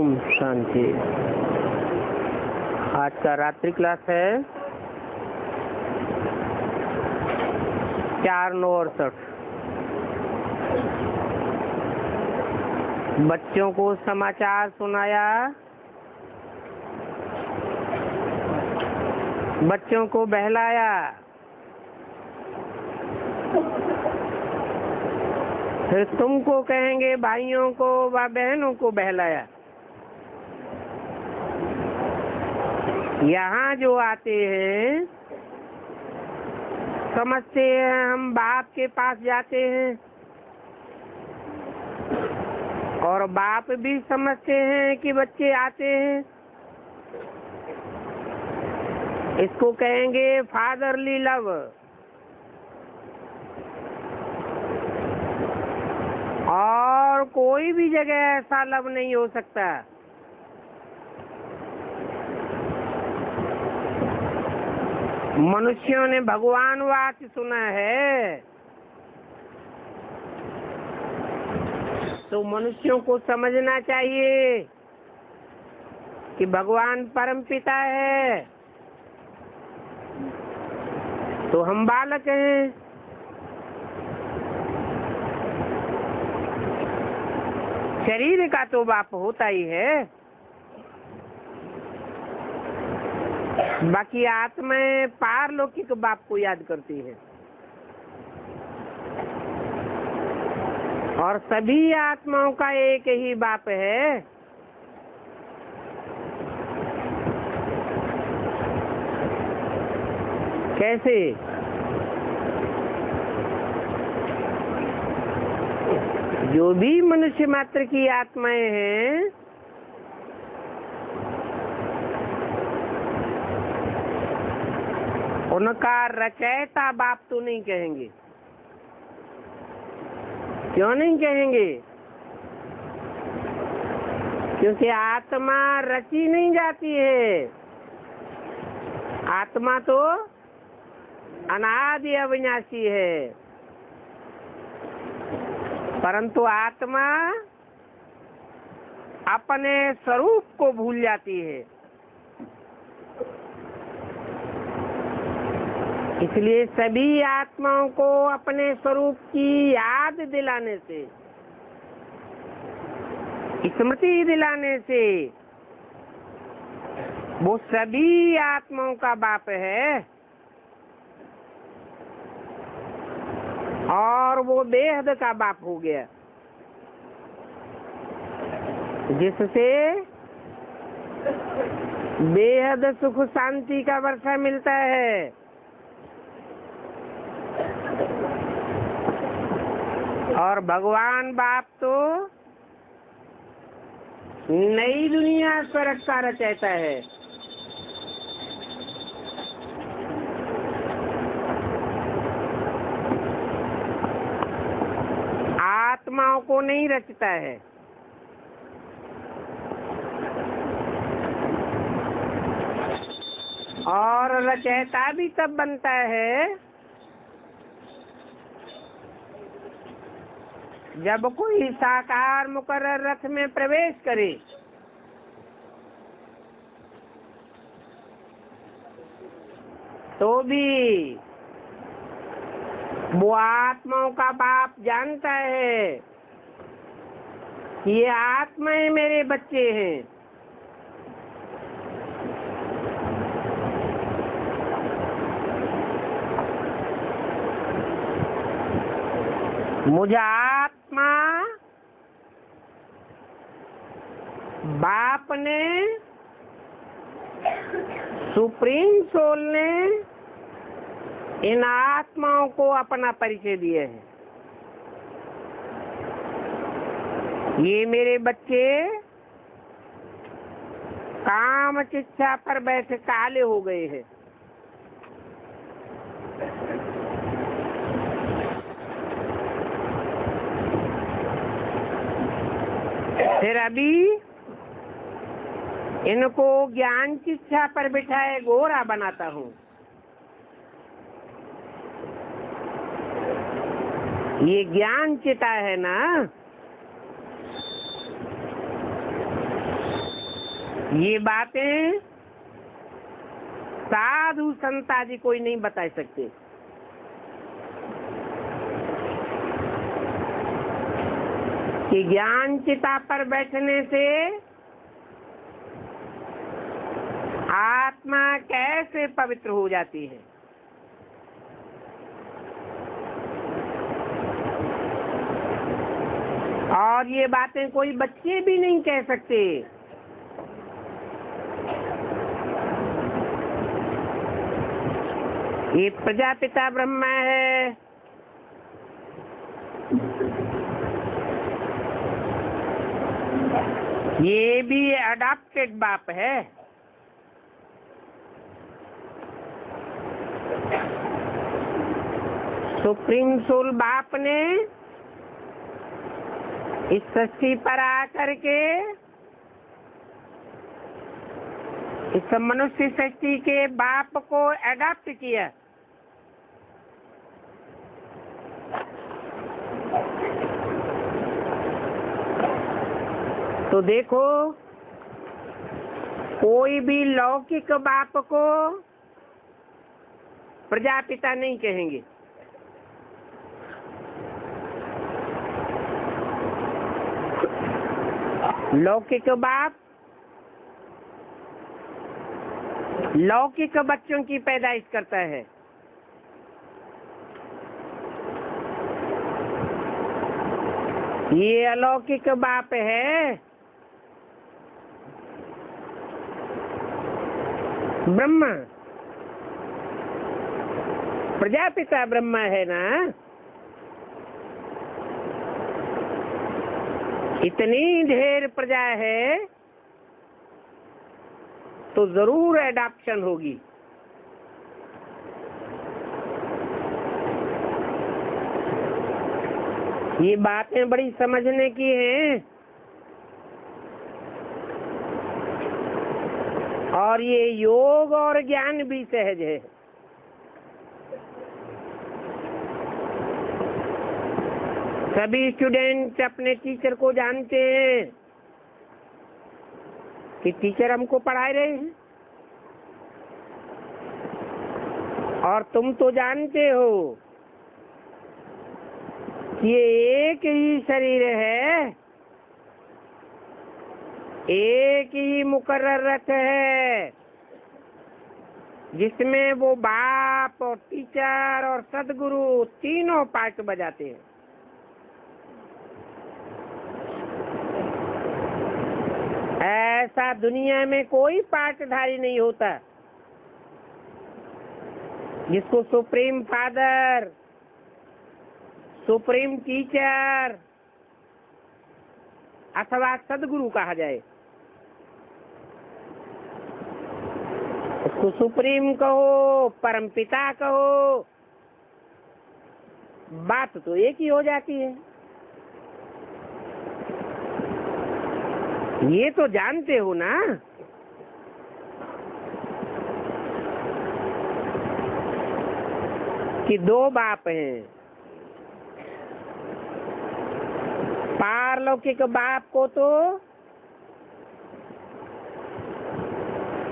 ओम शांति। आज का रात्रि क्लास है 4/9/68। बच्चों को समाचार सुनाया, बच्चों को बहलाया, फिर तुमको कहेंगे भाइयों को व बहनों को बहलाया। यहाँ जो आते हैं समझते हैं हम बाप के पास जाते हैं, और बाप भी समझते हैं कि बच्चे आते हैं। इसको कहेंगे फादरली लव। और कोई भी जगह ऐसा लव नहीं हो सकता। मनुष्यों ने भगवान वाक्य सुना है, तो मनुष्यों को समझना चाहिए कि भगवान परम पिता है, तो हम बालक हैं। शरीर का तो बाप होता ही है, बाकी आत्माएं पारलौकिक बाप को याद करती है। और सभी आत्माओं का एक ही बाप है। कैसे? जो भी मनुष्य मात्र की आत्माएं हैं, उनका रचयिता बाप तो नहीं कहेंगे। क्यों नहीं कहेंगे? क्योंकि आत्मा रची नहीं जाती है। आत्मा तो अनादि अविनाशी है, परंतु आत्मा अपने स्वरूप को भूल जाती है। इसलिए सभी आत्माओं को अपने स्वरूप की याद दिलाने से, स्मृति दिलाने से वो सभी आत्माओं का बाप है। और वो बेहद का बाप हो गया, जिससे बेहद सुख शांति का वर्षा मिलता है। और भगवान बाप तो नई दुनिया स्वर्ग का रचयिता है। आत्माओं को नहीं रचता है। और रचयिता भी तब बनता है जब कोई साकार मुकर्रर रथ में प्रवेश करे। तो भी वो आत्माओं का बाप जानता है कि ये आत्माएं मेरे बच्चे हैं। मुझे आत्मा बाप ने, सुप्रीम सोल ने इन आत्माओं को अपना परिचय दिए है। ये मेरे बच्चे काम शिक्षा पर बैठे काले हो गए हैं। फिर अभी इनको ज्ञान शिक्षा पर बिठाए गोरा बनाता हूँ। ये ज्ञान चिता है ना, ये बातें साधु संताजी कोई नहीं बता सकते। कि ज्ञान चिता पर बैठने से आत्मा कैसे पवित्र हो जाती है। और ये बातें कोई बच्चे भी नहीं कह सकते। ये प्रजापिता ब्रह्मा है, ये भी अडॉप्टेड बाप है। सुप्रीम सोल बाप ने इस सृष्टि पर आकर के इस मनुष्य सृष्टि के बाप को अडॉप्ट किया। तो देखो, कोई भी लौकिक बाप को प्रजापिता नहीं कहेंगे। लौकिक बाप लौकिक बच्चों की पैदाइश करता है। ये अलौकिक बाप है, ब्रह्मा, प्रजापिता ब्रह्मा है ना। इतनी ढेर प्रजा है तो जरूर एडॉप्शन होगी। ये बातें बड़ी समझने की हैं और ये योग और ज्ञान भी सहज है। सभी स्टूडेंट अपने टीचर को जानते हैं कि टीचर हमको पढ़ा रहे हैं, और तुम तो जानते हो कि ये एक ही शरीर है, एक ही मुकर्रर रथ है, जिसमें वो बाप और टीचर और सदगुरु तीनों पार्ट बजाते हैं। ऐसा दुनिया में कोई पार्टधारी नहीं होता जिसको सुप्रीम फादर, सुप्रीम टीचर अथवा सदगुरु कहा जाए। उसको सुप्रीम कहो, परमपिता कहो, बात तो एक ही हो जाती है। ये तो जानते हो ना कि दो बाप हैं। पारलौकिक बाप को तो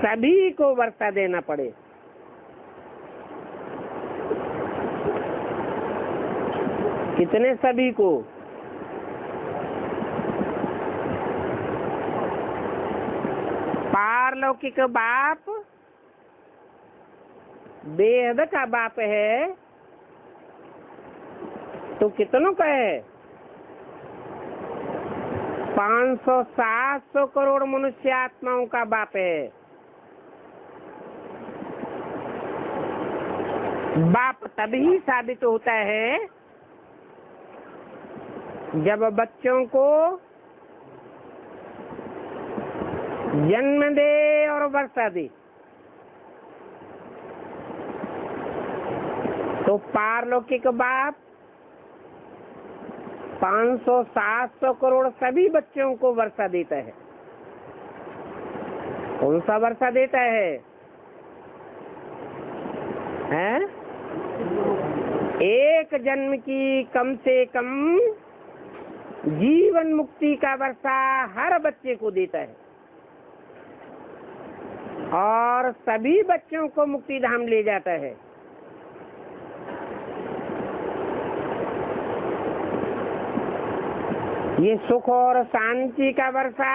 सभी को वर्षा देना पड़े, कितने सभी को? पारलौकिक बाप बेहद का बाप है तो कितनों का है? 500-700 करोड़ मनुष्य आत्माओं का बाप है। बाप तभी साबित होता है जब बच्चों को जन्म दे और वर्षा दे। तो पारलौकिक बाप 500-700 करोड़ सभी बच्चों को वर्षा देता है। कौन सा वर्षा देता है? हैं? एक जन्म की कम से कम जीवन मुक्ति का वर्षा हर बच्चे को देता है। और सभी बच्चों को मुक्ति धाम ले जाता है। ये सुख और शांति का वर्षा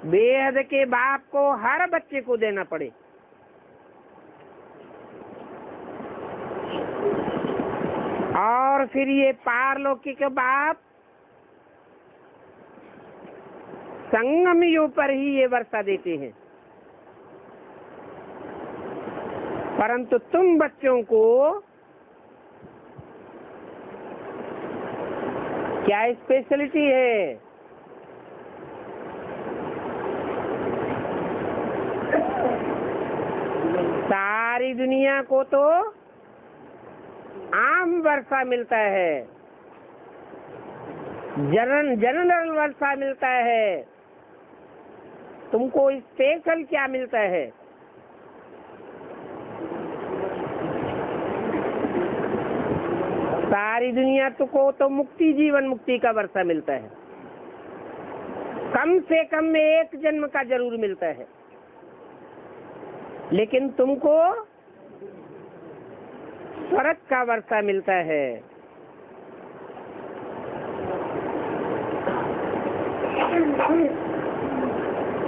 बेहद के बाप को हर बच्चे को देना पड़े। और फिर ये पारलौकिक बाप संगमियों पर ही ये वर्षा देते हैं। परंतु तुम बच्चों को क्या स्पेशलिटी है? सारी दुनिया को तो आम वर्षा मिलता है, जनरल वर्षा मिलता है। तुमको स्पेशल क्या मिलता है? सारी दुनिया को तो मुक्ति, जीवन मुक्ति का वर्षा मिलता है। कम से कम में एक जन्म का जरूर मिलता है, लेकिन तुमको स्वर्ग का वर्षा मिलता है।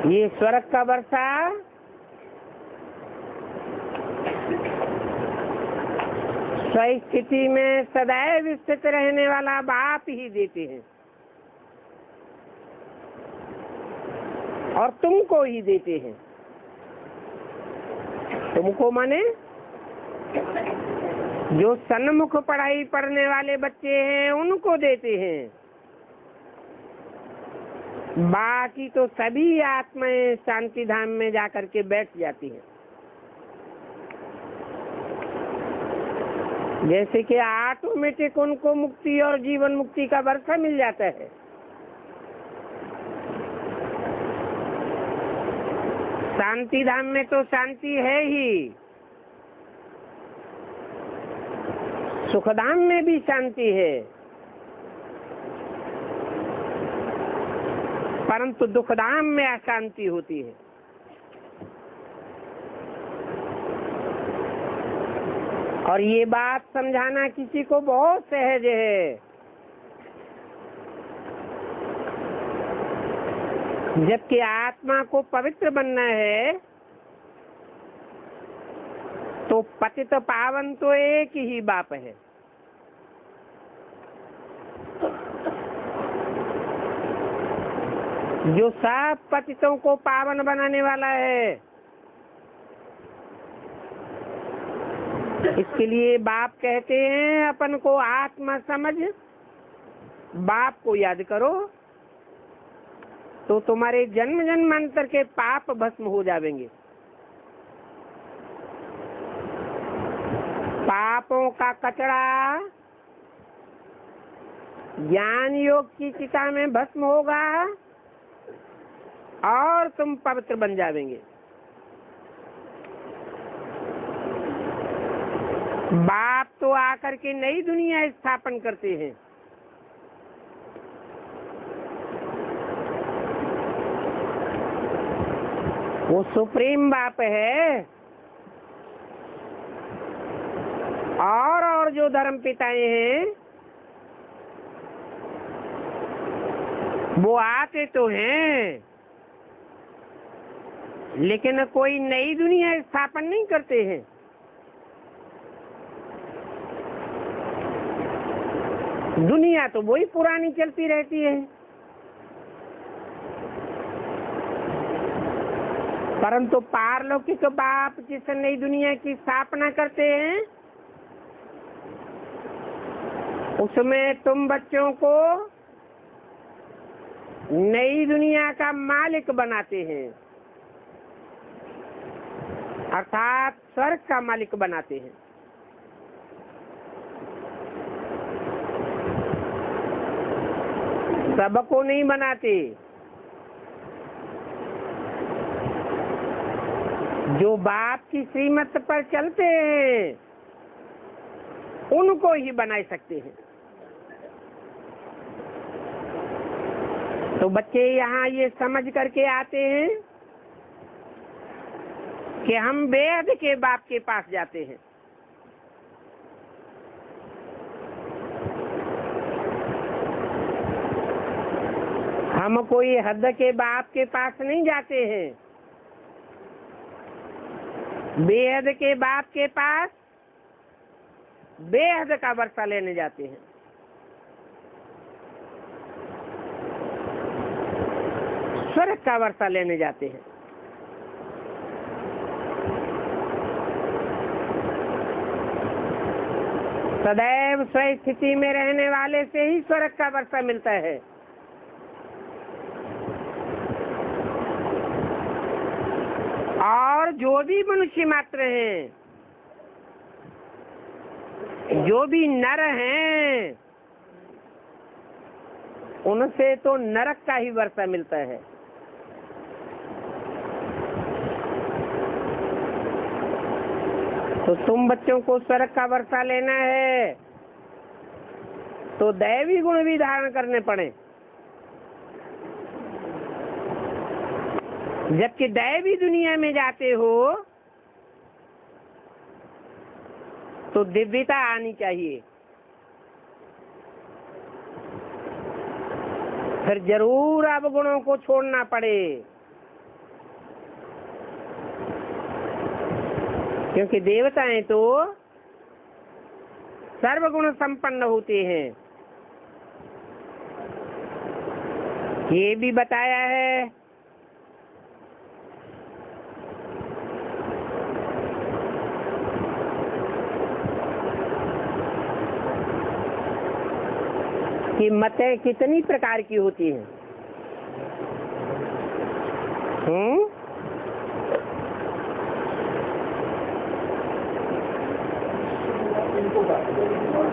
ये स्वर्ग का वर्षा स्थिति में सदैव स्थित रहने वाला बाप ही देते हैं और तुमको ही देते हैं। तुमको माने जो सन्मुख पढ़ाई पढ़ने वाले बच्चे हैं उनको देते हैं। बाकी तो सभी आत्माएं शांति धाम में जाकर के बैठ जाती हैं। जैसे कि ऑटोमेटिक उनको मुक्ति और जीवन मुक्ति का वर्षा मिल जाता है। शांति धाम में तो शांति है ही, सुखधाम में भी शांति है, परंतु दुखधाम में अशांति होती है। और ये बात समझाना किसी को बहुत सहज है। जबकि आत्मा को पवित्र बनना है तो पतित पावन तो एक ही बाप है। जो सब पतितों को पावन बनाने वाला है। इसके लिए बाप कहते हैं अपन को आत्मा समझ, बाप को याद करो तो तुम्हारे जन्म जन्मांतर के पाप भस्म हो जाएंगे। पापों का कचरा ज्ञान योग की चिता में भस्म होगा और तुम पवित्र बन जाएंगे। बाप तो आकर के नई दुनिया स्थापन करते हैं। वो सुप्रीम बाप है। और जो धर्म पिताएं हैं वो आते तो हैं, लेकिन कोई नई दुनिया स्थापन नहीं करते हैं। दुनिया तो वही पुरानी चलती रहती है। परंतु पारलौकिक बाप जिस नई दुनिया की स्थापना करते हैं उसमें तुम बच्चों को नई दुनिया का मालिक बनाते हैं, अर्थात स्वर्ग का मालिक बनाते हैं। सबको नहीं बनाते। जो बाप की श्रीमत पर चलते हैं उनको ही बना सकते हैं। तो बच्चे यहाँ ये समझ करके आते हैं कि हम बेहद के बाप के पास जाते हैं। हम कोई हद के बाप के पास नहीं जाते हैं, बेहद के बाप के पास बेहद का वर्षा लेने जाते हैं। स्वर्ग का वर्षा लेने जाते हैं। सदैव स्वस्थिति में रहने वाले से ही स्वर्ग का वर्षा मिलता है। और जो भी मनुष्य मात्र हैं, जो भी नर हैं, उनसे तो नरक का ही वर्षा मिलता है। तो तुम बच्चों को स्वर्ग का वर्षा लेना है तो दैवी गुण भी धारण करने पड़े। जबकि दैवी दुनिया में जाते हो तो दिव्यता आनी चाहिए। फिर जरूर अवगुणों को छोड़ना पड़े, क्योंकि देवताएं तो सर्वगुण संपन्न होते हैं। ये भी बताया है कि मतें कितनी प्रकार की होती हैं।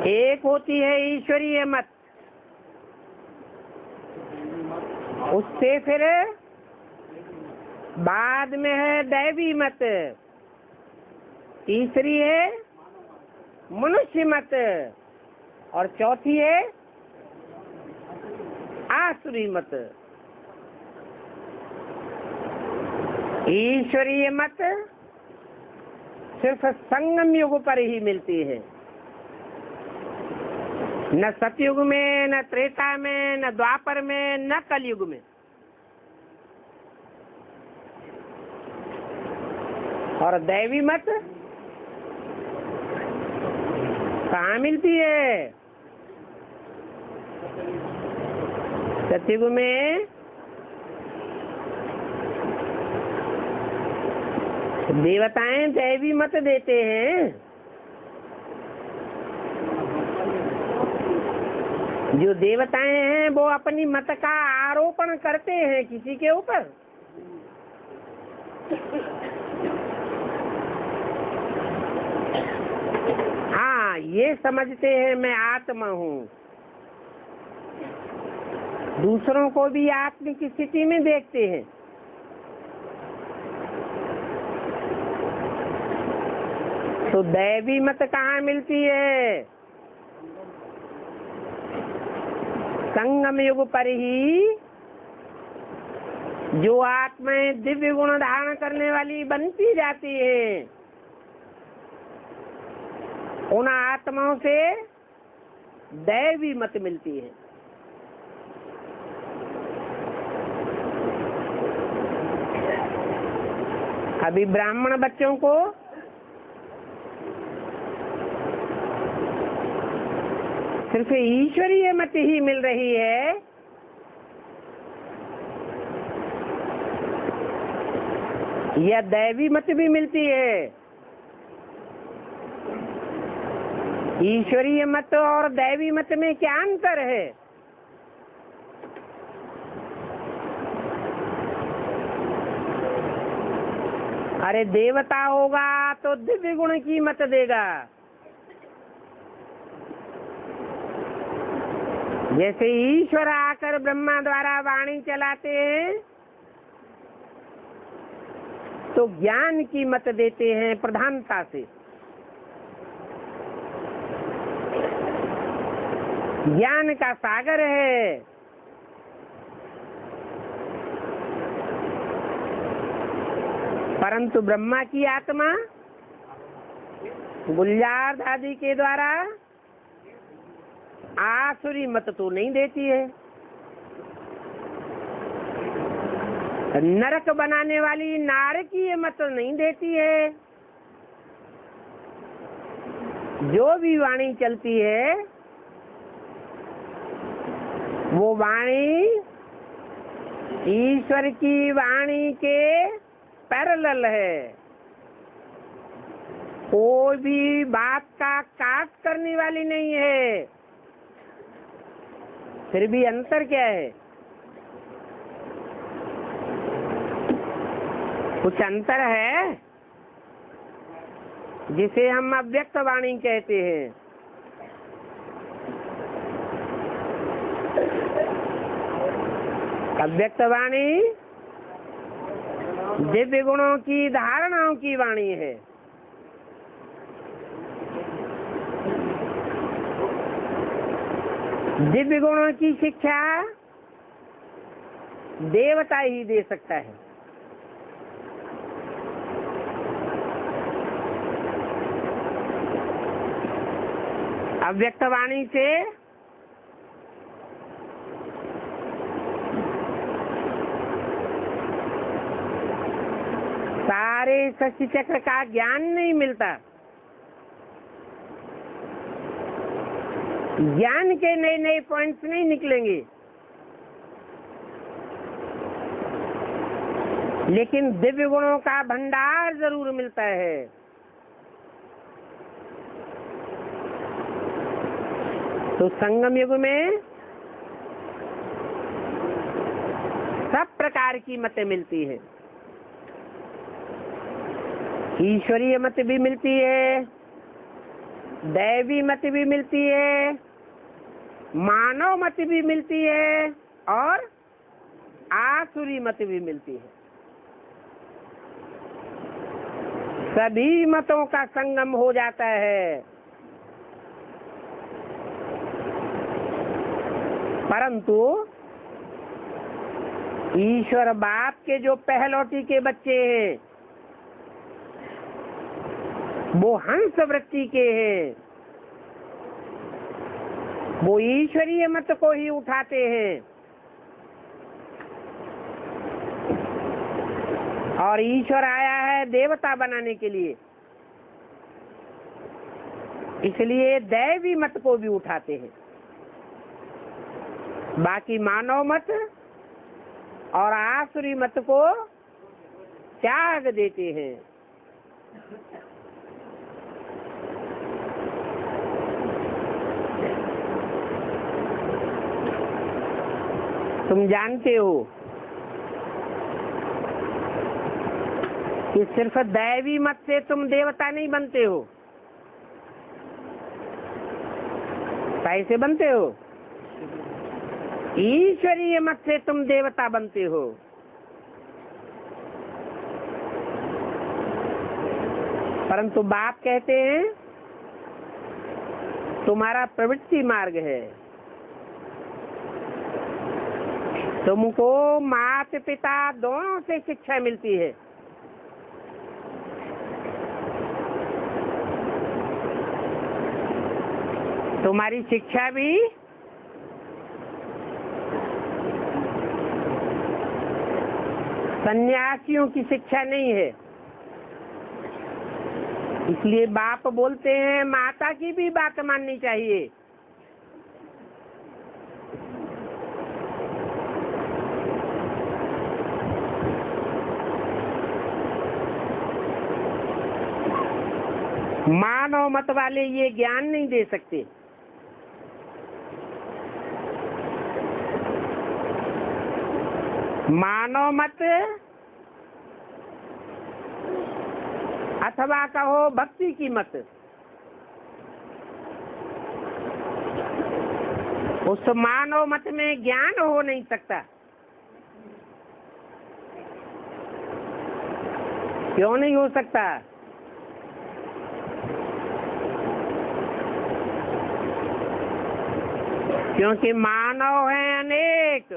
एक होती है ईश्वरीय मत, उससे फिर बाद में है दैवी मत, तीसरी है मनुष्य मत और चौथी है आसुरी मत। ईश्वरीय मत सिर्फ संगम युग पर ही मिलती है, न सतयुग में, न त्रेता में, न द्वापर में, न कलयुग में। और दैवी मत कहाँ मिलती है? सतयुग में देवताएं दैवी मत देते हैं। जो देवताएं हैं वो अपनी मत का आरोपण करते हैं किसी के ऊपर। हाँ, ये समझते हैं मैं आत्मा हूँ, दूसरों को भी आत्मा की स्थिति में देखते हैं। तो दैवी मत कहाँ मिलती है? संगम युग पर ही जो आत्माएं दिव्य गुण धारण करने वाली बनती जाती हैं, उन आत्माओं से दैवी मत मिलती है। अभी ब्राह्मण बच्चों को सिर्फ ईश्वरीय मत ही मिल रही है, या दैवी मत भी मिलती है? ईश्वरीय मत और दैवी मत में क्या अंतर है? अरे देवता होगा तो दिव्य गुण की मत देगा। जैसे ईश्वर आकर ब्रह्मा द्वारा वाणी चलाते हैं तो ज्ञान की मत देते हैं प्रधानता से। ज्ञान का सागर है, परंतु ब्रह्मा की आत्मा गुलजार दादी के द्वारा आसुरी मत तो नहीं देती है। नरक बनाने वाली नारकीय मत नहीं देती है। जो भी वाणी चलती है वो वाणी ईश्वर की वाणी के पैरेलल है। कोई भी बात का काट करने वाली नहीं है। फिर भी अंतर क्या है? कुछ अंतर है जिसे हम अव्यक्त वाणी कहते हैं। अव्यक्त वाणी दिव्य गुणों की धारणाओं की वाणी है। दिव्य गुणों की शिक्षा देवता ही दे सकता है। अव्यक्त वाणी से सारे षष्ठी चक्र का ज्ञान नहीं मिलता। ज्ञान के नए नए पॉइंट्स नहीं निकलेंगे, लेकिन दिव्य गुणों का भंडार जरूर मिलता है। तो संगम युग में सब प्रकार की मतें मिलती है। ईश्वरीय मत भी मिलती है, दैवी मत भी मिलती है, मानव मत भी मिलती है और आसुरी मत भी मिलती है। सभी मतों का संगम हो जाता है। परंतु ईश्वर बाप के जो पहलौटी के बच्चे हैं वो हंस वृत्ति के हैं। वो ईश्वरीय मत को ही उठाते हैं और ईश्वर आया है देवता बनाने के लिए, इसलिए दैवी मत को भी उठाते हैं। बाकी मानव मत और आसुरी मत को त्याग देते हैं। तुम जानते हो कि सिर्फ दैवी मत से तुम देवता नहीं बनते हो। कैसे बनते हो? ईश्वरीय मत से तुम देवता बनते हो। परंतु बाप कहते हैं तुम्हारा प्रवृत्ति मार्ग है। तुमको माता पिता दोनों से शिक्षा मिलती है। तुम्हारी शिक्षा भी सन्यासियों की शिक्षा नहीं है। इसलिए बाप बोलते हैं माता की भी बात माननी चाहिए। मानव मत वाले ये ज्ञान नहीं दे सकते। मानव मत अथवा कहो भक्ति की मत, उस मानव मत में ज्ञान हो नहीं सकता। क्यों नहीं हो सकता? क्योंकि मानव है अनेक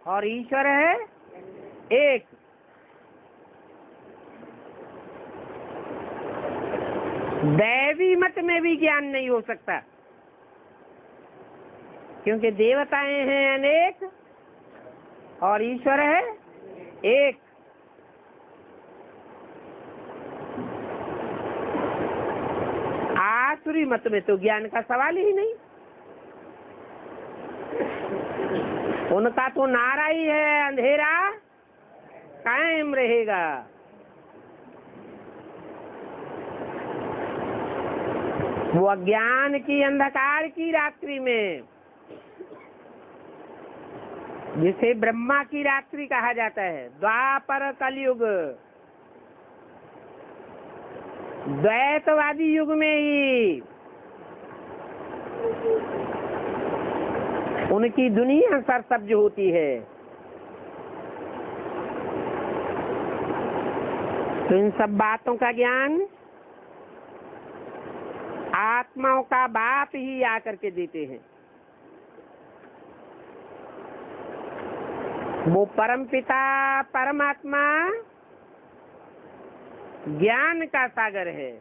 और ईश्वर है एक। दैवी मत में भी ज्ञान नहीं हो सकता, क्योंकि देवताएं हैं अनेक और ईश्वर है एक। आसुरी मत में तो ज्ञान का सवाल ही नहीं, उनका तो नारा ही है अंधेरा कायम रहेगा। वो अज्ञान की अंधकार की रात्रि में, जिसे ब्रह्मा की रात्रि कहा जाता है, द्वापर कलयुग, द्वैतवादी युग में ही उनकी दुनिया सरसब्ज होती है। तो इन सब बातों का ज्ञान आत्माओं का बाप ही आकर के देते हैं। वो परम पिता परमात्मा ज्ञान का सागर है।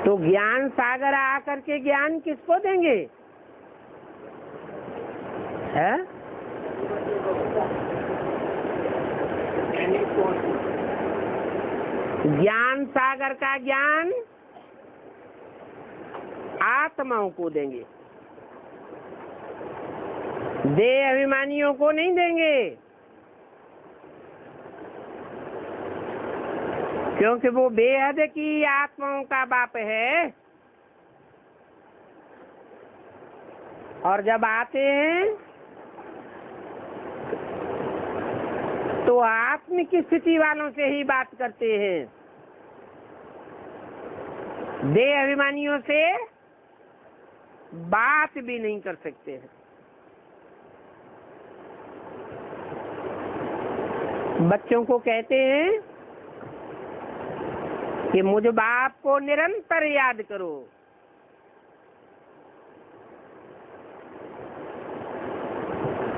तो ज्ञान सागर आकर के ज्ञान किसको देंगे? है ज्ञान सागर का ज्ञान आत्माओं को देंगे, देह अभिमानियों को नहीं देंगे, क्योंकि वो बेहद की आत्माओं का बाप है। और जब आते हैं तो आत्मिक स्थिति वालों से ही बात करते हैं, देह अभिमानियों से बात भी नहीं कर सकते हैं। बच्चों को कहते हैं कि मुझ बाप को निरंतर याद करो।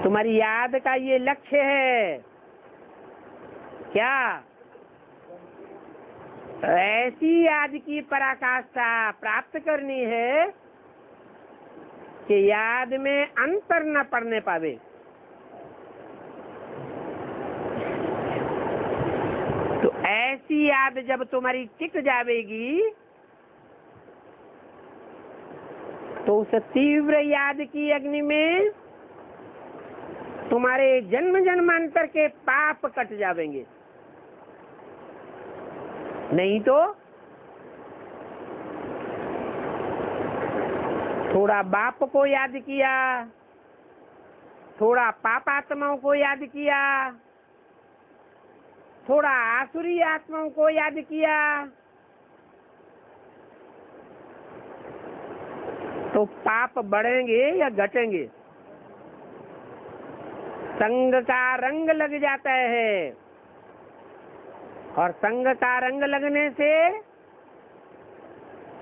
तुम्हारी याद का ये लक्ष्य है क्या? ऐसी याद की पराकाष्ठा प्राप्त करनी है कि याद में अंतर न पड़ने पावे। तो ऐसी याद जब तुम्हारी टिक जाएगी तो उस तीव्र याद की अग्नि में तुम्हारे जन्म जन्मांतर के पाप कट जाएंगे। नहीं तो थोड़ा बाप को याद किया, थोड़ा पापात्माओं को याद किया, थोड़ा आसुरी आत्माओं को याद किया, तो पाप बढ़ेंगे या घटेंगे? संग का रंग लग जाता है, और संग का रंग लगने से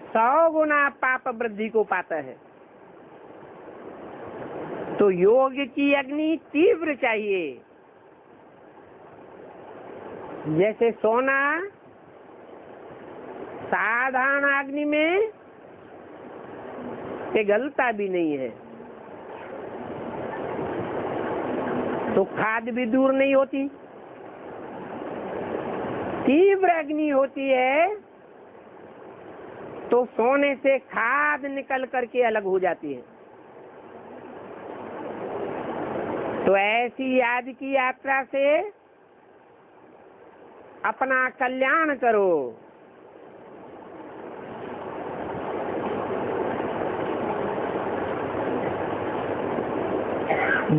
100 गुना पाप वृद्धि को पाता है। तो योग की अग्नि तीव्र चाहिए। जैसे सोना साधारण अग्नि में पिघलता भी नहीं है, तो खाद भी दूर नहीं होती। तीव्र अग्नि होती है तो सोने से खाद निकल करके अलग हो जाती है। तो ऐसी याद की यात्रा से अपना कल्याण करो।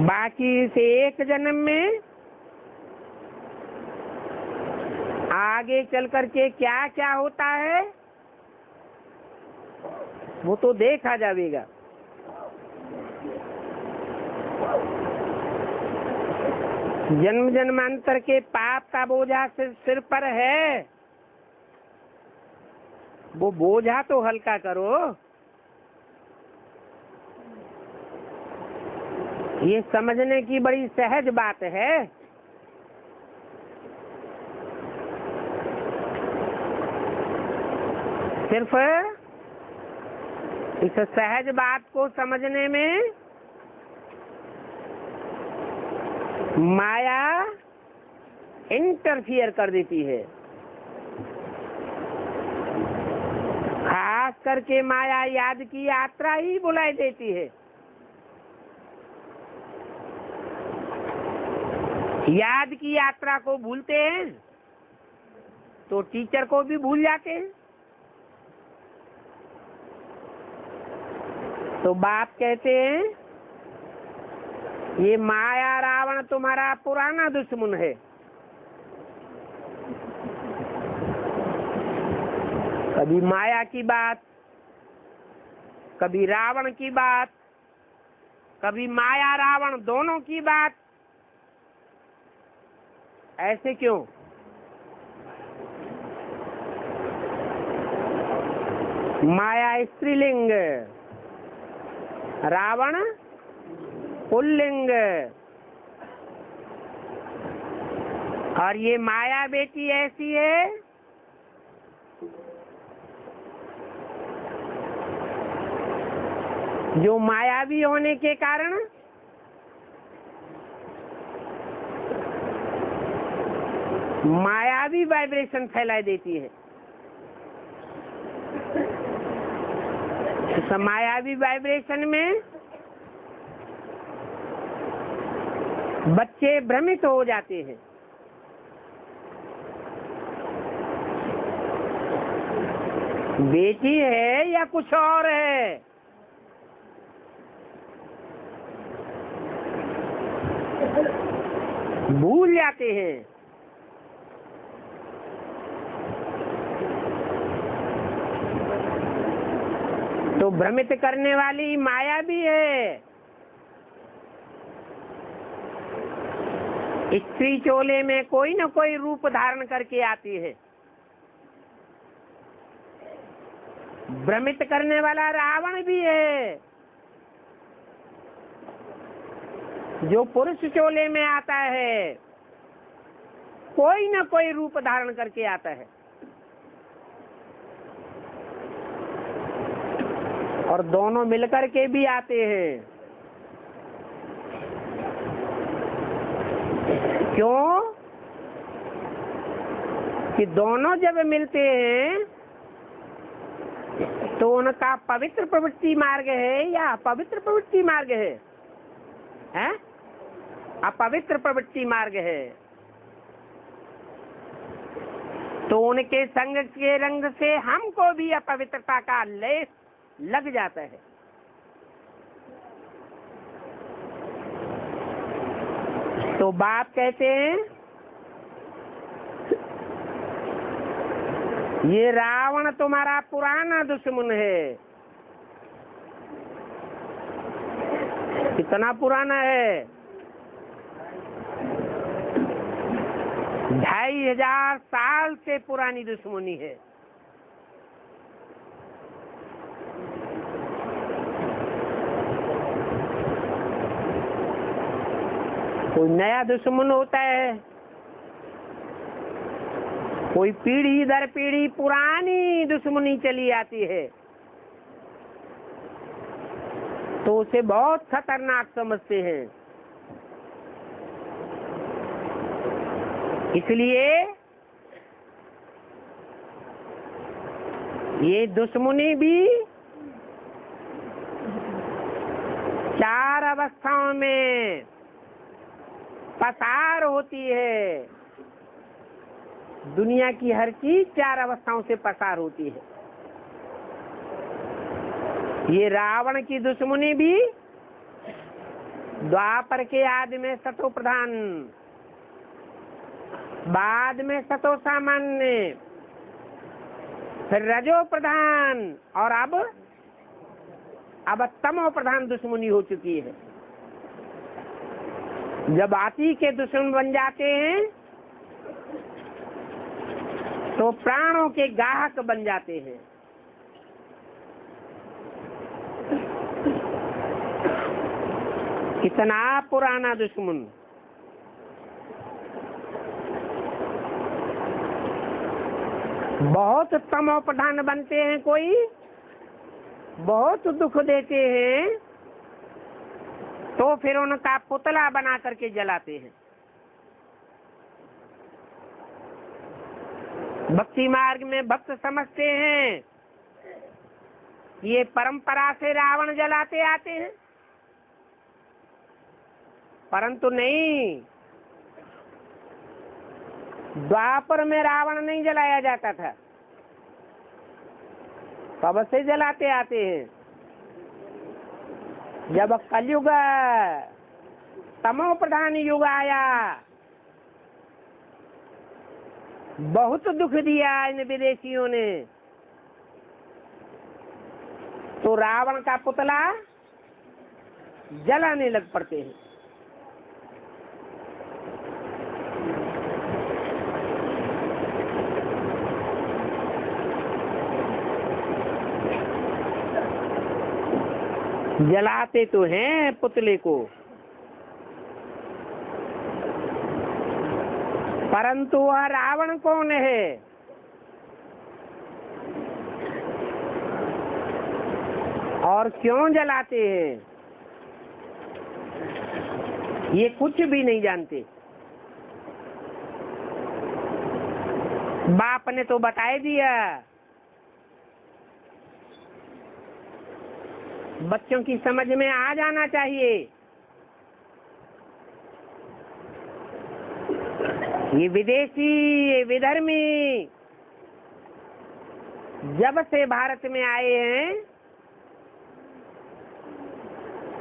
बाकी से एक जन्म में आगे चल करके क्या क्या होता है वो तो देखा जाएगा। जन्म जन्मांतर के पाप का बोझा सिर पर है, वो बोझा तो हल्का करो। ये समझने की बड़ी सहज बात है। सिर्फ इस सहज बात को समझने में माया इंटरफियर कर देती है। खास करके माया याद की यात्रा ही बुलाई देती है। याद की यात्रा को भूलते हैं तो टीचर को भी भूल जाते हैं। तो बाप कहते हैं ये माया रावण तुम्हारा पुराना दुश्मन है। कभी माया की बात, कभी रावण की बात, कभी माया रावण दोनों की बात। ऐसे क्यों? माया स्त्रीलिंग, रावण पुल्लिंग। और ये माया बेटी ऐसी है जो मायावी होने के कारण मायावी वाइब्रेशन फैला देती है। इस मायावी वाइब्रेशन में बच्चे भ्रमित हो जाते हैं। बेटी है या कुछ और है, भूल जाते हैं। तो भ्रमित करने वाली माया भी है। स्त्री चोले में कोई न कोई रूप धारण करके आती है। भ्रमित करने वाला रावण भी है जो पुरुष चोले में आता है, कोई न कोई रूप धारण करके आता है। और दोनों मिलकर के भी आते हैं। क्यों? कि दोनों जब मिलते हैं तो उनका पवित्र प्रवृत्ति मार्ग है या अपवित्र प्रवृत्ति मार्ग है? हैं? अपवित्र प्रवृत्ति मार्ग है। तो उनके संग के रंग से हमको भी अपवित्रता का लेस लग जाता है। तो बाप कहते हैं ये रावण तुम्हारा पुराना दुश्मन है। कितना पुराना है? 2500 साल से पुरानी दुश्मनी है। कोई नया दुश्मन होता है, कोई पीढ़ी दर पीढ़ी पुरानी दुश्मनी चली आती है तो उसे बहुत खतरनाक समझते हैं। इसलिए ये दुश्मनी भी 4 अवस्थाओं में पसार होती है। दुनिया की हर चीज 4 अवस्थाओं से पसार होती है। ये रावण की दुश्मनी भी द्वापर के आदि में सतो प्रधान, बाद में सतो सामान्य, फिर रजो प्रधान और अब तमो प्रधान दुश्मनी हो चुकी है। जब आती के दुश्मन बन जाते हैं तो प्राणों के गाहक बन जाते हैं। कितना पुराना दुश्मन। बहुत तमो प्रधान बनते हैं, कोई बहुत दुख देते हैं, तो फिर उनका पुतला बना करके जलाते हैं। भक्ति मार्ग में भक्त समझते हैं ये परंपरा से रावण जलाते आते हैं, परंतु नहीं, द्वापर में रावण नहीं जलाया जाता था, कब से जलाते आते हैं। जब कलयुग तमो प्रधान युग आया, बहुत दुख दिया इन विदेशियों ने, तो रावण का पुतला जलाने लग पड़ते हैं। जलाते तो हैं पुतले को, परंतु वह रावण कौन है? और क्यों जलाते हैं, ये कुछ भी नहीं जानते। बाप ने तो बता दिया, बच्चों की समझ में आ जाना चाहिए। ये विदेशी, ये विधर्मी जब से भारत में आए हैं,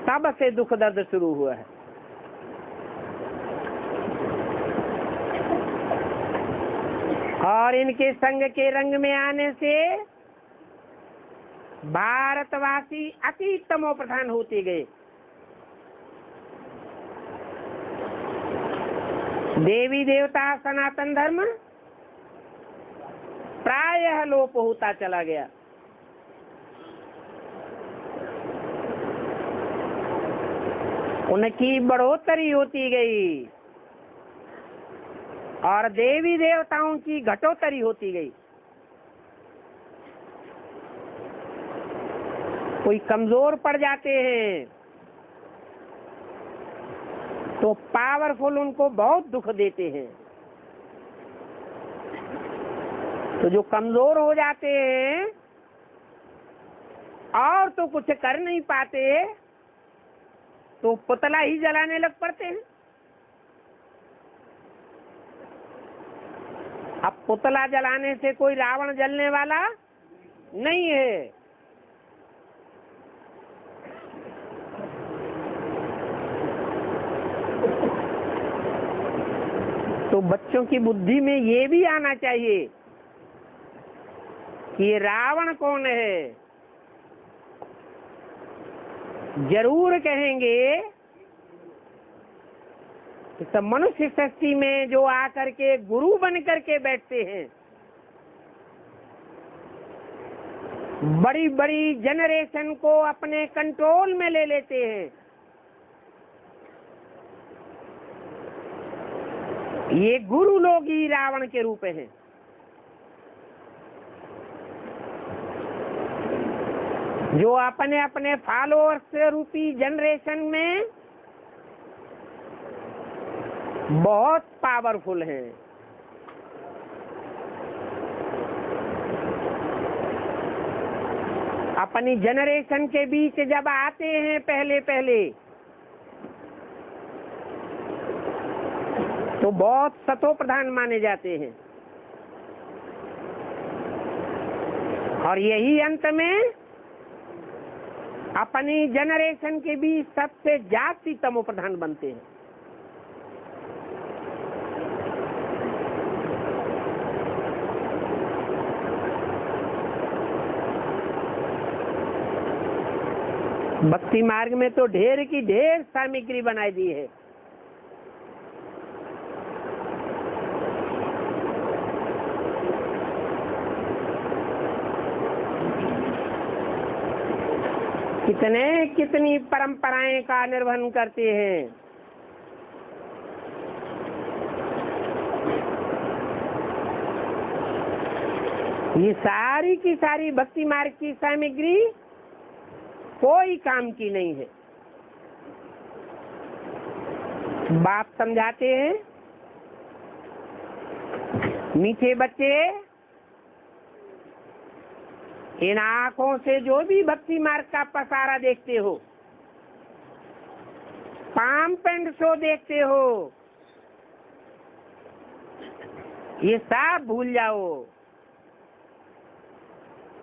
तब से दुख दर्द शुरू हुआ है। और इनके संग के रंग में आने से भारतवासी अति तमो प्रधान होते गए। देवी देवता सनातन धर्म प्रायः लोप होता चला गया। उनकी बढ़ोतरी होती गई और देवी देवताओं की घटोतरी होती गई। कोई कमजोर पड़ जाते हैं तो पावरफुल उनको बहुत दुख देते हैं, तो जो कमजोर हो जाते हैं और तो कुछ कर नहीं पाते, तो पुतला ही जलाने लग पड़ते हैं। अब पुतला जलाने से कोई रावण जलने वाला नहीं है। तो बच्चों की बुद्धि में ये भी आना चाहिए कि ये रावण कौन है। जरूर कहेंगे कि सब मनुष्य सृष्टि में जो आकर के गुरु बन करके बैठते हैं, बड़ी बड़ी जनरेशन को अपने कंट्रोल में ले लेते हैं, ये गुरु लोग ही रावण के रूप हैं। जो अपने अपने फॉलोअर्स रूपी जनरेशन में बहुत पावरफुल हैं। अपनी जनरेशन के बीच जब आते हैं पहले पहले, तो बहुत सतो प्रधान माने जाते हैं और यही अंत में अपनी जनरेशन के बीच सबसे जाति तमो प्रधान बनते हैं। भक्ति मार्ग में तो ढेर की ढेर सामग्री बनाई दी है। कितने कितनी परंपराएं का निर्वहन करते हैं। ये सारी की सारी भक्ति मार्ग की सामग्री कोई काम की नहीं है। बाप समझाते हैं, मीठे बच्चे, इन आंखों से जो भी भक्ति मार्ग का पसारा देखते हो, पंप एंड शो देखते हो, ये सब भूल जाओ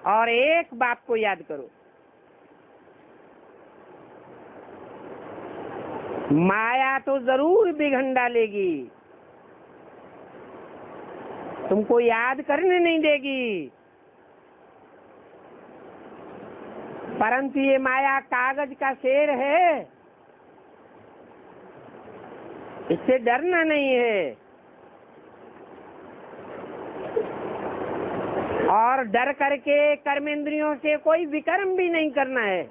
और एक बात को याद करो, माया तो जरूर बिघन डालेगी, तुमको याद करने नहीं देगी, परंतु ये माया कागज का शेर है, इससे डरना नहीं है। और डर करके कर्मेंद्रियों से कोई विकर्म भी नहीं करना है।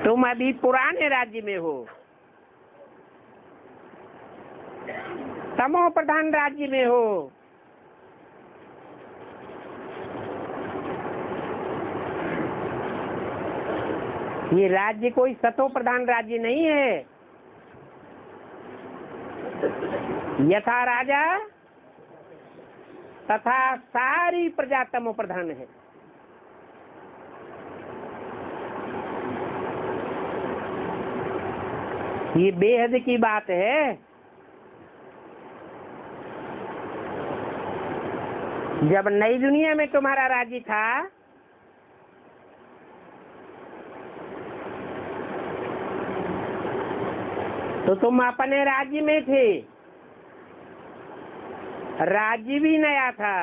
तुम अभी पुराने राज्य में हो, तमो प्रधान राज्य में हो। ये राज्य कोई सतो प्रधान राज्य नहीं है। यथा राजा तथा सारी प्रजा तमो प्रधान है। ये बेहद की बात है। जब नई दुनिया में तुम्हारा राज्य था, तो तुम अपने राज्य में थे, राज्य भी नया था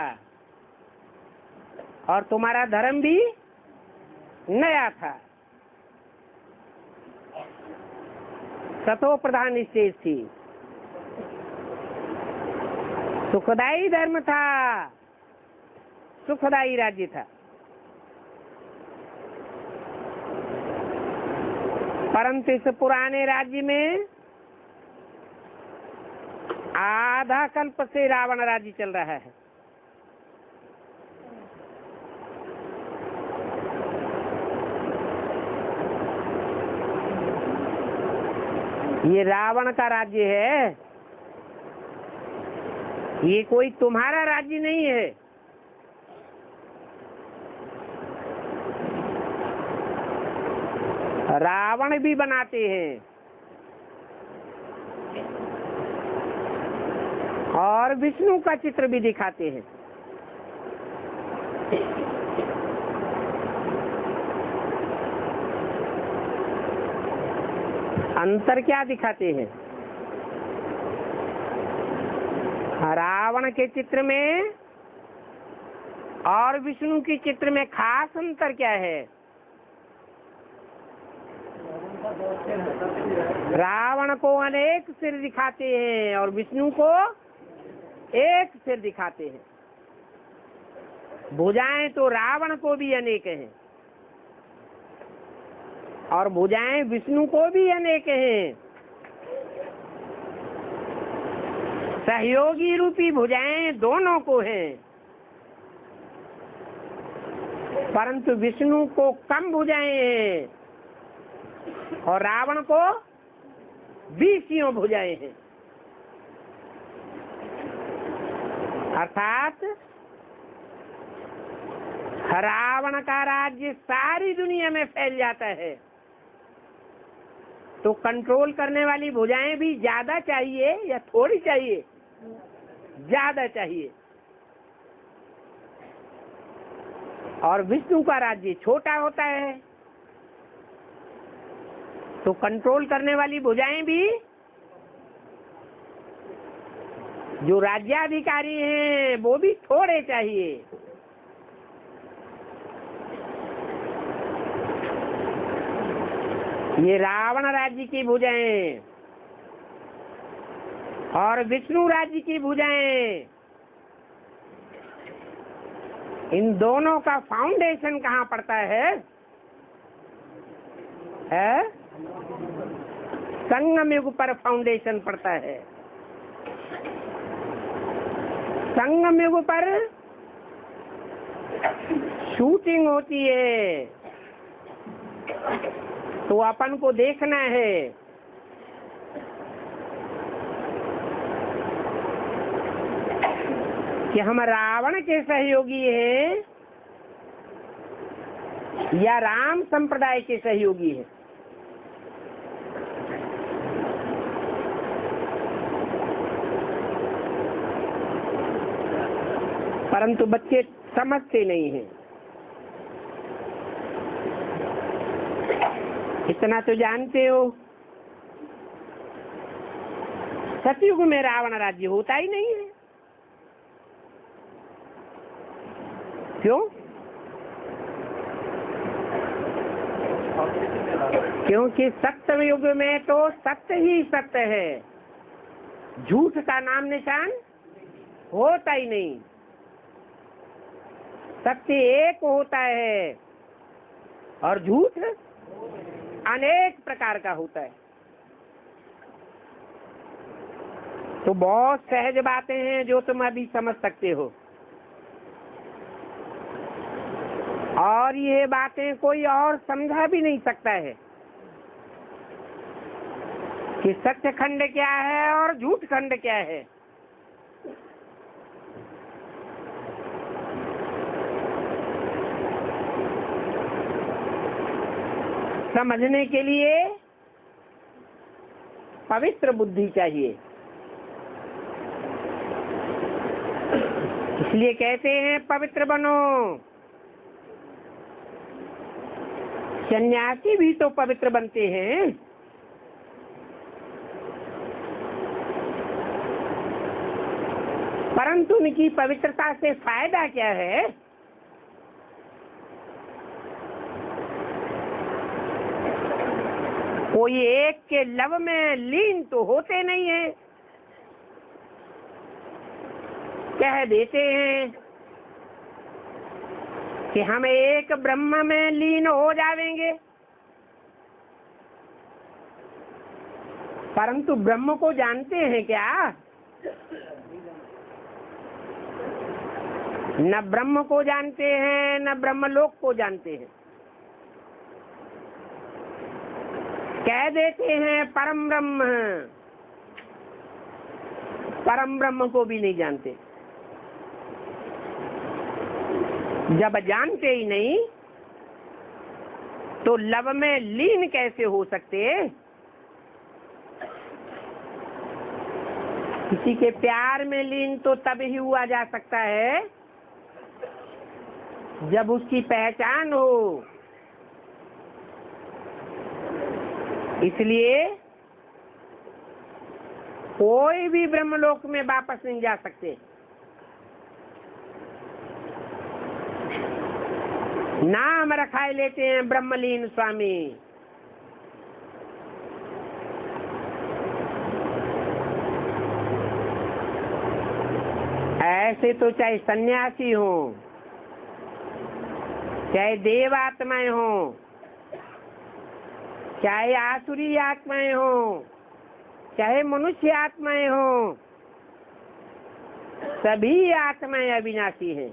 और तुम्हारा धर्म भी नया था। सतो प्रधान स्टेज थी, सुखदायी धर्म था, सुखदायी राज्य था। परंतु इस पुराने राज्य में आधा कल्प से रावण राज्य चल रहा है। ये रावण का राज्य है, ये कोई तुम्हारा राज्य नहीं है। रावण भी बनाते हैं और विष्णु का चित्र भी दिखाते हैं। अंतर क्या दिखाते हैं? रावण के चित्र में और विष्णु के चित्र में खास अंतर क्या है? रावण को अनेक सिर दिखाते हैं और विष्णु को एक सिर दिखाते हैं। भुजाएं तो रावण को भी अनेक हैं और भुजाएं विष्णु को भी अनेक हैं। सहयोगी रूपी भुजाएं दोनों को हैं, परंतु विष्णु को कम भुजाएं हैं और रावण को 20 भुजाएं हैं। अर्थात रावण का राज्य सारी दुनिया में फैल जाता है, तो कंट्रोल करने वाली भुजाएं भी ज्यादा चाहिए या थोड़ी चाहिए? ज्यादा चाहिए। और विष्णु का राज्य छोटा होता है, तो कंट्रोल करने वाली भुजाएं भी, जो राज्याधिकारी हैं वो भी थोड़े चाहिए। ये रावण राज्य की भुजाएं और विष्णु राज्य की भुजाएं इन दोनों का फाउंडेशन कहाँ पड़ता है? संगम युग पर फाउंडेशन पड़ता है। संगम युग पर शूटिंग होती है, तो अपन को देखना है कि हम रावण के सहयोगी हैं या राम संप्रदाय के सहयोगी हैं। परंतु बच्चे समझते नहीं हैं। इतना तो जानते हो, सतयुग में रावण राज्य होता ही नहीं है। क्यों? क्योंकि सत्य युग में तो सत्य ही सत्य है, झूठ का नाम निशान होता ही नहीं। सत्य एक होता है और झूठ अनेक प्रकार का होता है। तो बहुत सहज बातें हैं जो तुम अभी समझ सकते हो, और ये बातें कोई और समझा भी नहीं सकता है कि सत्य खंड क्या है और झूठ खंड क्या है। समझने के लिए पवित्र बुद्धि चाहिए। इसलिए कहते हैं पवित्र बनो। सन्यासी भी तो पवित्र बनते हैं, परंतु उनकी पवित्रता से फायदा क्या है? कोई एक के लव में लीन तो होते नहीं है। कह देते हैं कि हम एक ब्रह्म में लीन हो जाएंगे, परंतु ब्रह्म को जानते हैं क्या? न ब्रह्म को जानते हैं, न ब्रह्मलोक को जानते हैं। कह देते हैं परम ब्रह्म, परम ब्रह्म को भी नहीं जानते। जब जानते ही नहीं तो लव में लीन कैसे हो सकते? किसी के प्यार में लीन तो तब ही हुआ जा सकता है जब उसकी पहचान हो। इसलिए कोई भी ब्रह्मलोक में वापस नहीं जा सकते। नाम रखाए लेते हैं ब्रह्मलीन स्वामी। ऐसे तो चाहे सन्यासी हो, चाहे देव आत्माएं हो, चाहे आसुरी आत्माएं हो, चाहे मनुष्य आत्माएं हो, सभी आत्माएं अविनाशी हैं।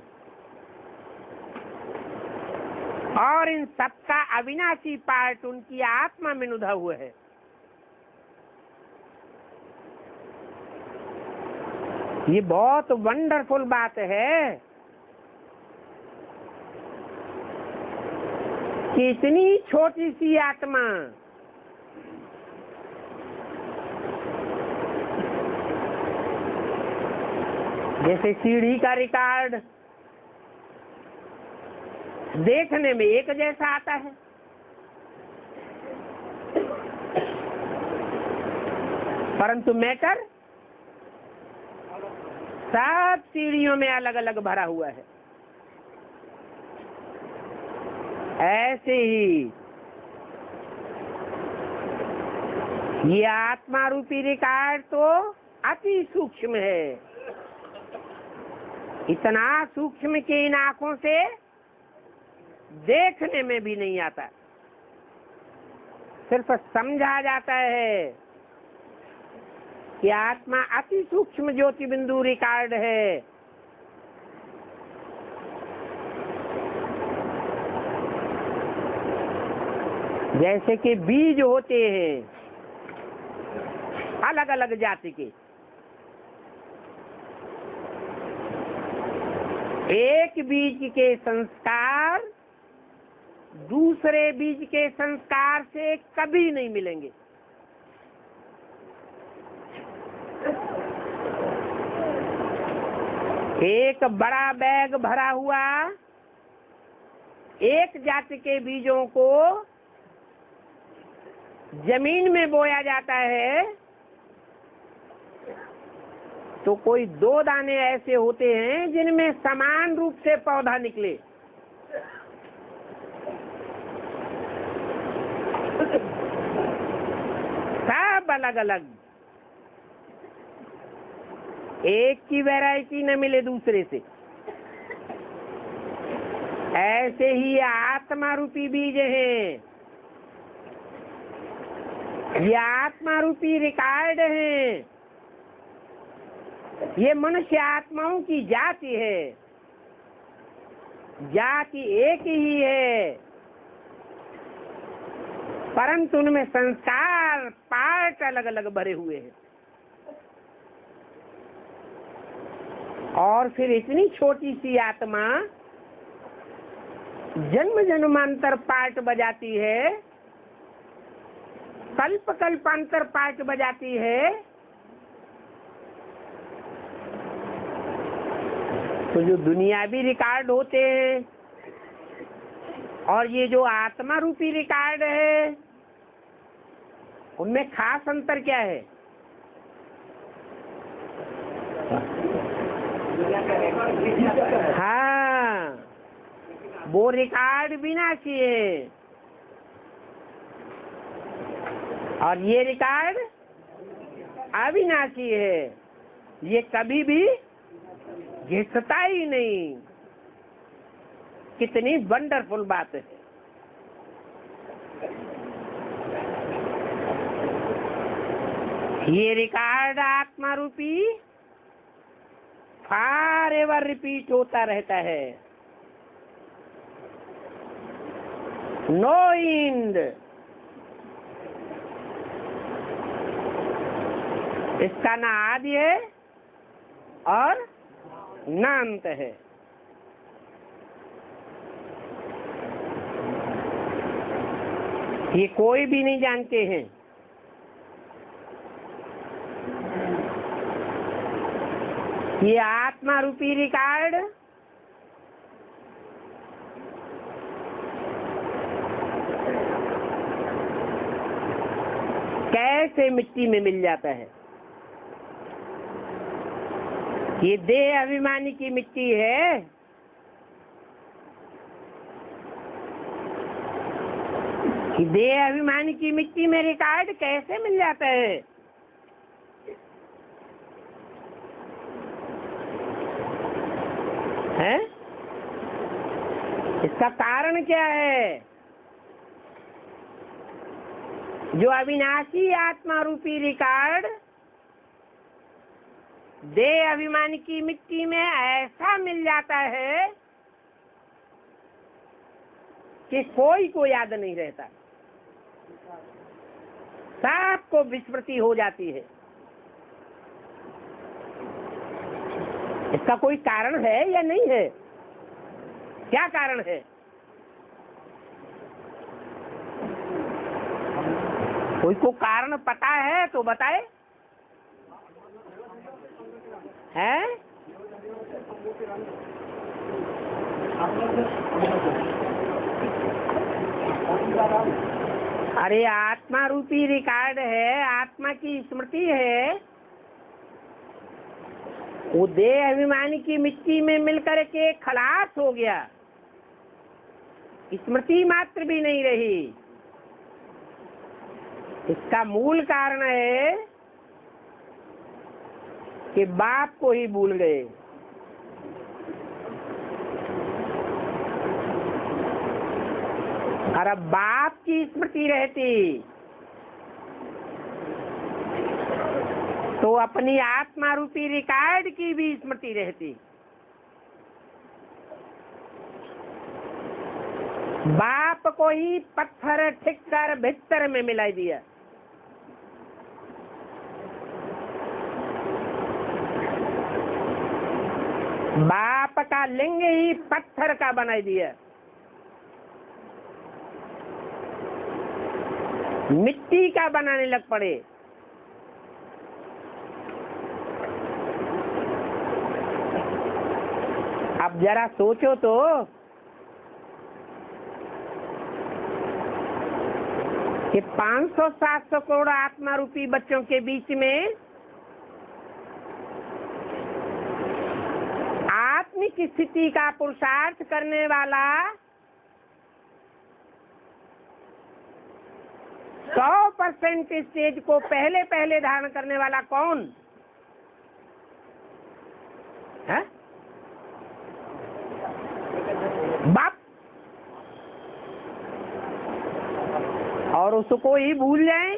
और इन सबका अविनाशी पार्ट उनकी आत्मा में नुधा हुआ है। ये बहुत वंडरफुल बात है कि इतनी छोटी सी आत्मा जैसे सीढ़ी का रिकॉर्ड देखने में एक जैसा आता है, परंतु मैटर सब सीढ़ियों में अलग अलग भरा हुआ है। ऐसे ही ये आत्मा रूपी रिकॉर्ड तो अति सूक्ष्म है। इतना सूक्ष्म कि इन आंखों से देखने में भी नहीं आता, सिर्फ समझा जाता है कि आत्मा अति सूक्ष्म ज्योति बिंदु रिकॉर्ड है। जैसे कि बीज होते हैं अलग अलग जाति के, एक बीज के संस्कार दूसरे बीज के संस्कार से कभी नहीं मिलेंगे। एक बड़ा बैग भरा हुआ एक जाति के बीजों को जमीन में बोया जाता है तो कोई 2 दाने ऐसे होते हैं जिनमें समान रूप से पौधा निकले। सब अलग अलग, एक की वैरायटी न मिले दूसरे से। ऐसे ही आत्मा रूपी बीज हैं, ये आत्मा रूपी रिकॉर्ड हैं, ये मनुष्य आत्माओं की जाति है। जाति एक ही है, परंतु उनमें संस्कार पार्ट अलग अलग भरे हुए हैं। और फिर इतनी छोटी सी आत्मा जन्म जन्मांतर पार्ट बजाती है, कल्प कल्पांतर पार्ट बजाती है। तो जो दुनियावी रिकॉर्ड होते हैं और ये जो आत्मा रूपी रिकॉर्ड है, उनमें खास अंतर क्या है? हाँ, वो रिकॉर्ड विनाशी है और ये रिकॉर्ड अविनाशी है। ये कभी भी घिसता ही नहीं। कितनी वंडरफुल बात है। ये रिकॉर्ड आत्मा रूपी फॉर एवर रिपीट होता रहता है, नो एंड। इसका ना आदि है और ना अंत है। ये कोई भी नहीं जानते हैं। ये आत्मा रूपी रिकॉर्ड कैसे मिट्टी में मिल जाता है? ये देह अभिमानी की मिट्टी है। देह अभिमानी की मिट्टी में रिकॉर्ड कैसे मिल जाता है? हैं? इसका कारण क्या है? जो अविनाशी आत्मा रूपी रिकॉर्ड देह अभिमानी की मिट्टी में ऐसा मिल जाता है कि कोई को याद नहीं रहता, सबको विस्मृति हो जाती है। इसका कोई कारण है या नहीं है? क्या कारण है? कोई को कारण पता है तो बताए। है? अरे आत्मा रूपी रिकॉर्ड है, आत्मा की स्मृति है। वो देह अभिमानी की मिट्टी में मिलकर के खलास हो गया, स्मृति मात्र भी नहीं रही। इसका मूल कारण है कि बाप को ही भूल गए। और अब बाप की स्मृति रहती तो अपनी आत्मा रूपी रिकॉर्ड की भी स्मृति रहती। बाप को ही पत्थर ठिक्कर भीतर में मिलाई दिया। बाप का लिंग ही पत्थर का बना दिया। मिट्टी का बनाने लग पड़े। अब जरा सोचो तो, कि 500-700 करोड़ आत्मा रूपी बच्चों के बीच में आत्मिक स्थिति का पुरुषार्थ करने वाला 100% स्टेज को पहले पहले धारण करने वाला कौन है? बाप। और उसको ही भूल जाए।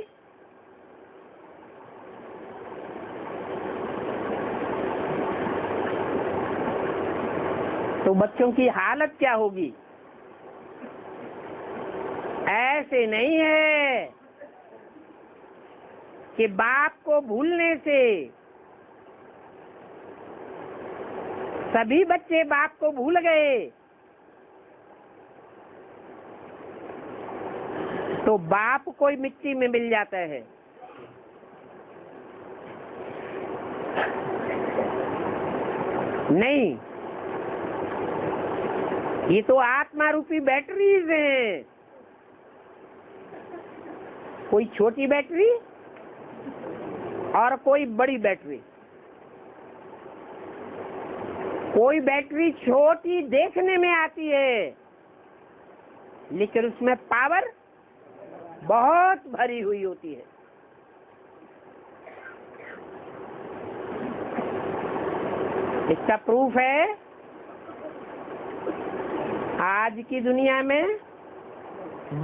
तो बच्चों की हालत क्या होगी? ऐसे नहीं है कि बाप को भूलने से सभी बच्चे बाप को भूल गए तो बाप कोई मिट्टी में मिल जाता है। नहीं, ये तो आत्मा रूपी बैटरीज हैं। कोई छोटी बैटरी और कोई बड़ी बैटरी। कोई बैटरी छोटी देखने में आती है लेकिन उसमें पावर बहुत भरी हुई होती है। इसका प्रूफ है आज की दुनिया में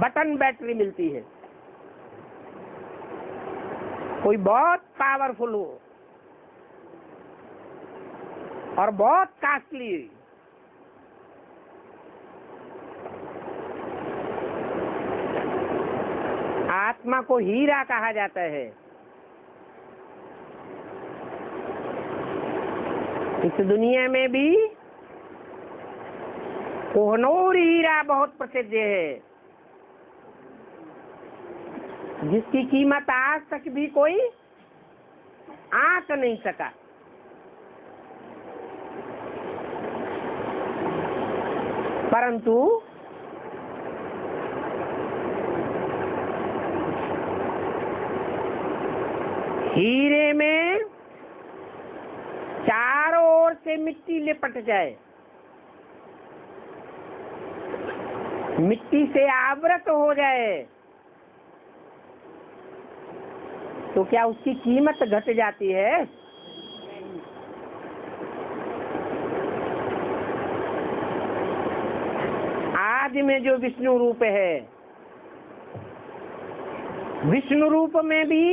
बटन बैटरी मिलती है। कोई बहुत पावरफुल हो और बहुत कॉस्टली। आत्मा को हीरा कहा जाता है। इस दुनिया में भी कोहनूर हीरा बहुत प्रसिद्ध है, जिसकी कीमत आज तक भी कोई आंक नहीं सका। परंतु हीरे में चारों ओर से मिट्टी लिपट जाए, मिट्टी से आवृत हो जाए, तो क्या उसकी कीमत घट जाती है? आज में जो विष्णु रूप है, विष्णु रूप में भी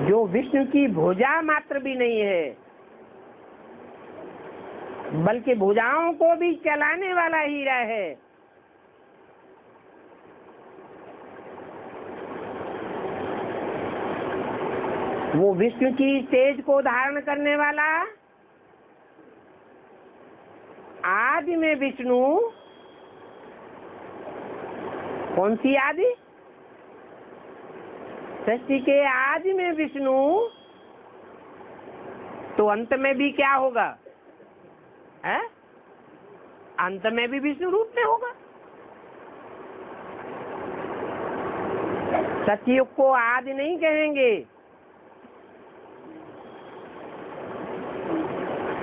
जो विष्णु की भुजा मात्र भी नहीं है, बल्कि भुजाओं को भी चलाने वाला हीरा है। वो विष्णु की तेज को धारण करने वाला आदि में विष्णु। कौन सी आदि? सृष्टि के आदि में विष्णु, तो अंत में भी क्या होगा? है? अंत में भी विष्णु रूप में होगा। सतयुग को आदि नहीं कहेंगे।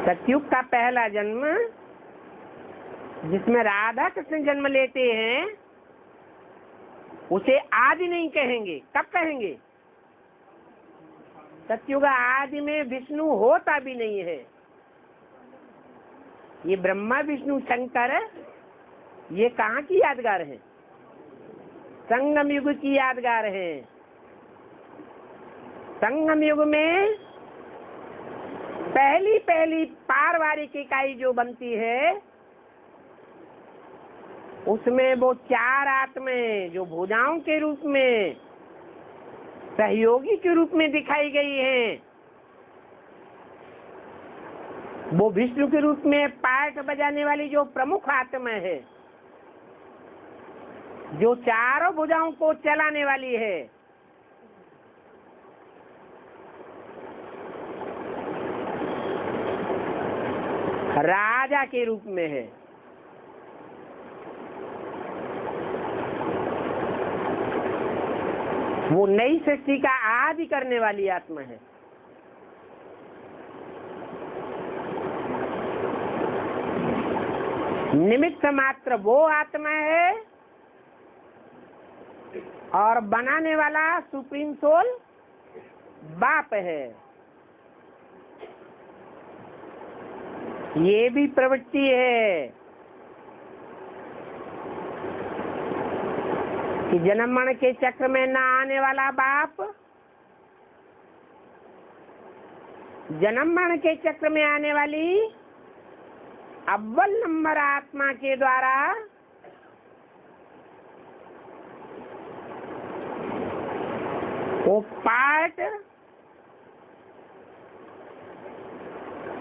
सतयुग का पहला जन्म, जिसमें राधा कृष्ण जन्म लेते हैं, उसे आदि नहीं कहेंगे। कब कहेंगे? सतयुग आदि में विष्णु होता भी नहीं है। ये ब्रह्मा विष्णु शंकर ये कहाँ की यादगार है? संगम युग की यादगार है। संगम युग में पहली पहली पारिवारिक इकाई जो बनती है उसमें वो चार आत्माएं जो भुजाओं के रूप में सहयोगी के रूप में दिखाई गई हैं, वो विष्णु के रूप में पाठ बजाने वाली जो प्रमुख आत्मा है, जो चारों भुजाओं को चलाने वाली है, राजा के रूप में है। वो नई सृष्टि का आदि करने वाली आत्मा है। निमित्त मात्र वो आत्मा है और बनाने वाला सुप्रीम सोल बाप है। ये भी प्रवृत्ति है कि जन्म मरण के चक्र में न आने वाला बाप जन्म मरण के चक्र में आने वाली अव्वल नंबर आत्मा के द्वारा वो पाठ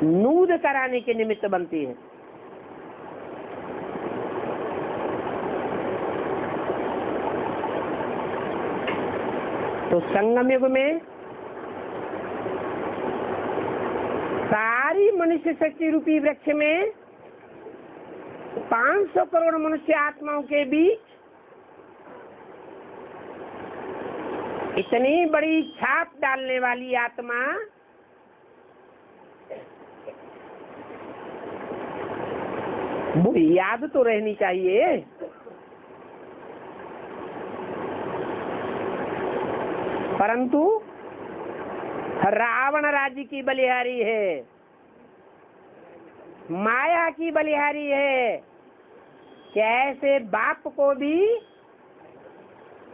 नूद कराने के निमित्त बनती है। तो संगम युग में सारी मनुष्य शक्ति रूपी वृक्ष में 500 करोड़ मनुष्य आत्माओं के बीच इतनी बड़ी छाप डालने वाली आत्मा वो याद तो रहनी चाहिए। परंतु रावण राज्य की बलिहारी है, माया की बलिहारी है। कैसे बाप को भी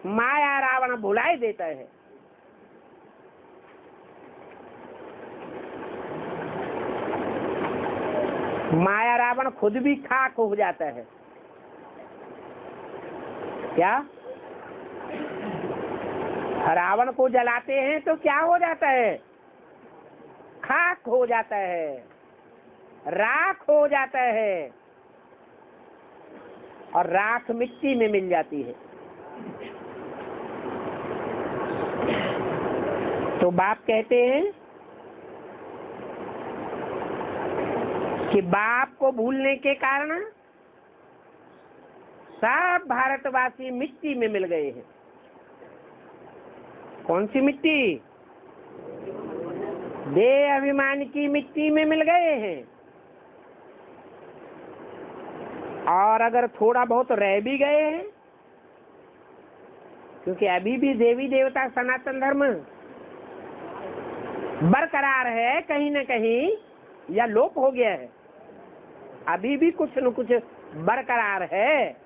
माया रावण भुलाए देता है। माया रावण खुद भी खाक हो जाता है। क्या रावण को जलाते हैं तो क्या हो जाता है? खाक हो जाता है, राख हो जाता है और राख मिट्टी में मिल जाती है। तो बाप कहते हैं कि बाप को भूलने के कारण सब भारतवासी मिट्टी में मिल गए हैं। कौन सी मिट्टी? देह अभिमान की मिट्टी में मिल गए हैं। और अगर थोड़ा बहुत रह भी गए हैं, क्योंकि अभी भी देवी देवता सनातन धर्म बरकरार है, कहीं न कहीं या लोप हो गया है, अभी भी कुछ न कुछ बरकरार है।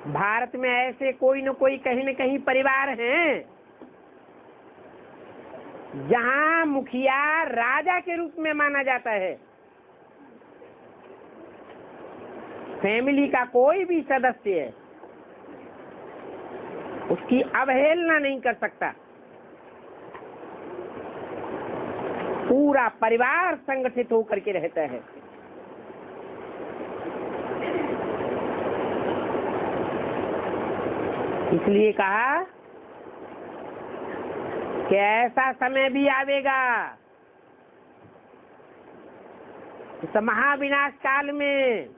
भारत में ऐसे कोई न कोई कहीं न कहीं परिवार हैं जहां मुखिया राजा के रूप में माना जाता है। फैमिली का कोई भी सदस्य उसकी अवहेलना नहीं कर सकता। पूरा परिवार संगठित होकर के रहता है। इसलिए कहा कि ऐसा समय भी आवेगा इस महाविनाश काल में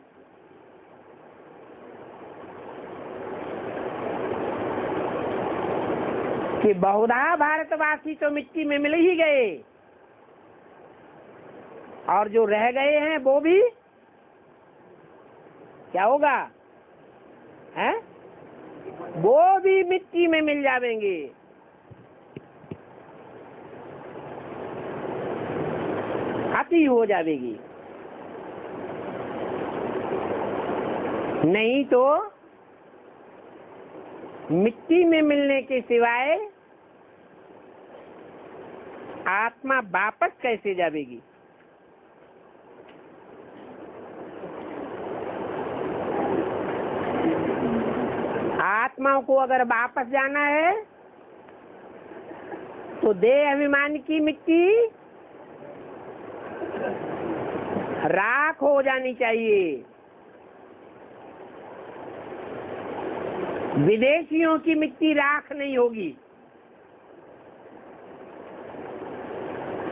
कि बहुधा भारतवासी तो मिट्टी में मिल ही गए और जो रह गए हैं वो भी क्या होगा? हैं? वो भी मिट्टी में मिल जाएंगे। अति हो जाएगी। नहीं तो मिट्टी में मिलने के सिवाय आत्मा वापस कैसे जाएगी? आत्माओं को अगर वापस जाना है तो देह अभिमान की मिट्टी राख हो जानी चाहिए। विदेशियों की मिट्टी राख नहीं होगी।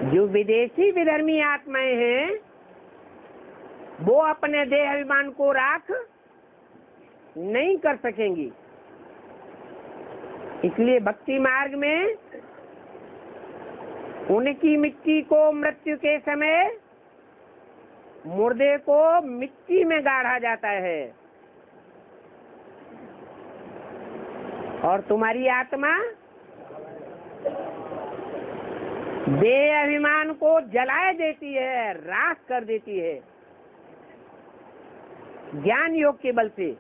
जो विदेशी विधर्मी आत्माएं हैं वो अपने देह अभिमान को राख नहीं कर सकेंगी। इसलिए भक्ति मार्ग में उनकी मिट्टी को मृत्यु के समय मुर्दे को मिट्टी में गाड़ा जाता है और तुम्हारी आत्मा देह अभिमान को जलाए देती है, राख कर देती है ज्ञान योग के बल से।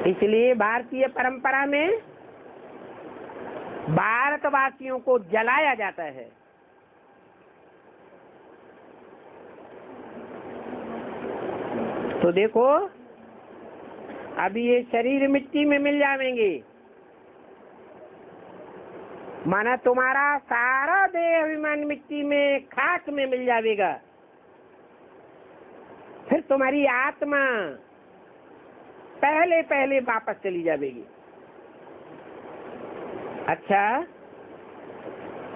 इसलिए भारतीय परंपरा में भारतवासियों को जलाया जाता है। तो देखो अभी ये शरीर मिट्टी में मिल जाएंगे, माना तुम्हारा सारा देह अभिमान मिट्टी में खाक में मिल जाएगा। फिर तुम्हारी आत्मा पहले पहले वापस चली जाएगी। अच्छा,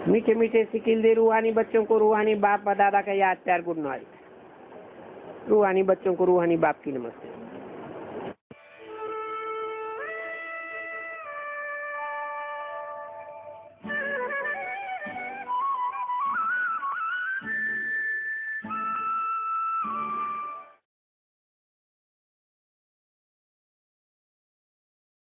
मीठे मीठे सिकिल दे रूहानी बच्चों को रूहानी बाप दादा का याद प्यार गुड नाइट। रूहानी बच्चों को रूहानी बाप की नमस्ते।